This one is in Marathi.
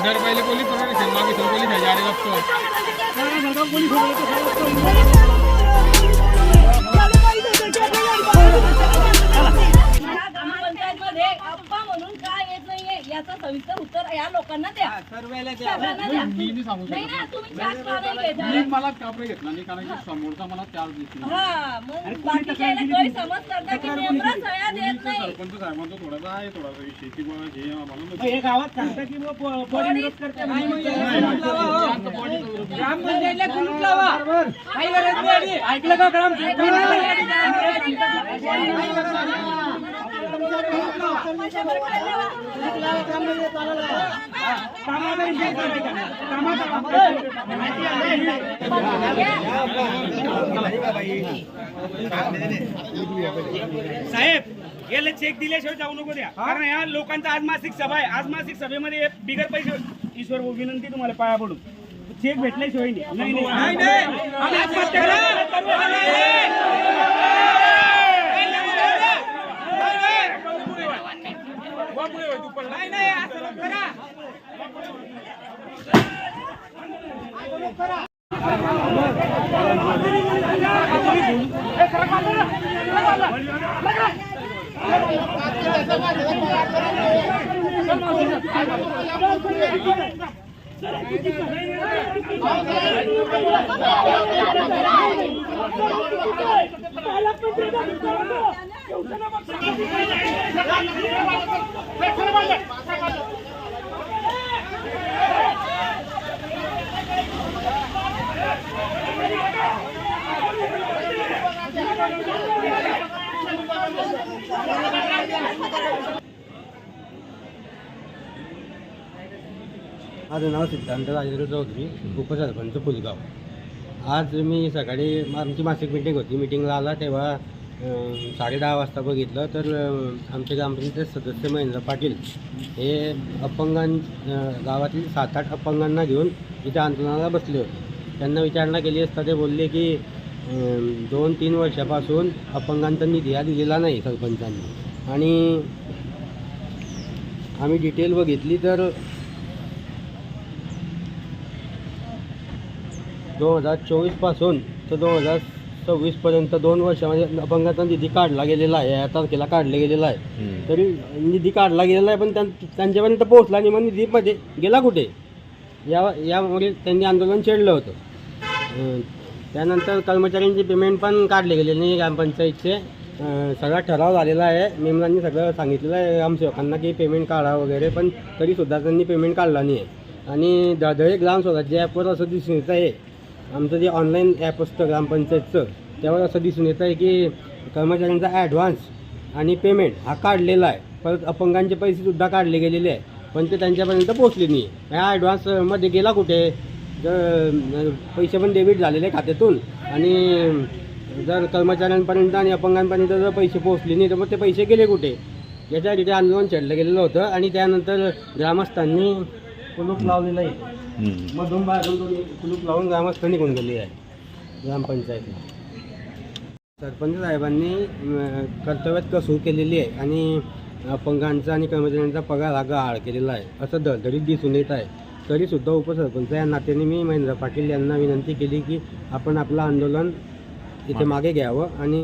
डर पहले पोलीस पकडले मागे सर पोलीस आहे जारी लागतो ग्रामपंचायतमध्ये अप्पा म्हणून काय येत नाहीये याचं सविस्तर उत्तर या लोकांना द्या. सगळ्यांना द्या. मी सांगू नाही ना, तुम्ही चार्ज का नाही घेत? मी मला कापरे घेतला नाही कारण की समोरचा मला चार्ज देत नाही. हा, मग बाकीच्या याला गैरसमज करता की मेंबर सह्या देत नाही. सरपंच साहेबांचा थोडासा आहे थोडासा विषय की बाबा हे आम्हाला हे गावात सांगता की बॉडी विरोध करते ग्रामपंचायतला कुलूप लावा. काही गरज नाही. ऐकलं का साहेब याला चेक दिल्याशिवाय जाऊ नको द्या कारण या लोकांचा आज मासिक सभा आहे. आज मासिक सभेमध्ये बिगर पैसे ईश्वर विनंती तुम्हाला पाया पडून चेक भेटल्याशिवाय नाही माझं नाव सिद्धांत राजेंद्र चौधरी उपसरपंच फुलगाव. आज मी सकाळी आमची मासिक मीटिंग होती. मीटिंगला आला तेव्हा 10:30 वाजता बघितलं तर आमचे ग्रामपंचायत सदस्य महेंद्र पाटील हे अपंगां गावातील 7-8 अपंगांना घेऊन इथे आंदोलनाला बसले होते. त्यांना विचारणा केली असता ते बोलले की 2-3 वर्षापासून अपंगांचा निधी हा दिलेला नाही सरपंचांनी. आणि आम्ही डिटेल बघितली तर 2024 पासून तर 2026पर्यंत 2 वर्षामध्ये अपंगाचा निधी काढला गेलेला आहे. या तारखेला काढला गेलेला आहे. तरी निधी काढला गेलेला आहे पण त्यांच्यापर्यंत पोहोचला नाही. मग निधीमध्ये गेला कुठे यामुळे त्यांनी आंदोलन छेडलं होतं. त्यानंतर कर्मचाऱ्यांचे पेमेंट पण काढले गेले नाही ग्रामपंचायतचे. सगळा ठराव झालेला आहे. मेंबरांनी सगळं सांगितलेलं आहे ग्रामसेवकांना की पेमेंट काढा वगैरे पण तरीसुद्धा त्यांनी पेमेंट काढला नाही आहे. आणि दळदळे ग्रामस्वराज्य ॲपवर असं दिसून येत आहे, आमचं जे ऑनलाईन ॲप असतं ग्रामपंचायतचं त्यावर असं दिसून येतं आहे की कर्मचाऱ्यांचा ॲडव्हान्स आणि पेमेंट हा काढलेला आहे. परत अपंगांचे पैसेसुद्धा काढले गेलेले आहे पण ते त्यांच्यापर्यंत पोचले नाही. ह्या ॲडव्हान्समध्ये गेला कुठे? जर पैसे पण डेबिट झालेले खात्यातून आणि जर कर्मचाऱ्यांपर्यंत आणि अपंगांपर्यंत जर पैसे पोचले नाही तर मग ते पैसे गेले कुठे? याच्यासाठी ते आंदोलन छेडलं गेलेलं होतं. आणि त्यानंतर ग्रामस्थांनी कुलूप लावलेलं आहे. मधून बाहेरून कुलूप लावून ग्रामस्थ निघून गेले आहे ग्रामपंचायतला. सरपंच साहेबांनी कर्तव्यात कसूर केलेली आहे आणि अपंगांचा आणि कर्मचाऱ्यांचा पगार हा गहाळ केलेला आहे असं धडधडीत दिसून येत आहे. तरीसुद्धा उपसरपंच या नात्याने मी महेंद्र पाटील यांना विनंती केली की आपण आपलं आंदोलन इथे मागे घ्यावं आणि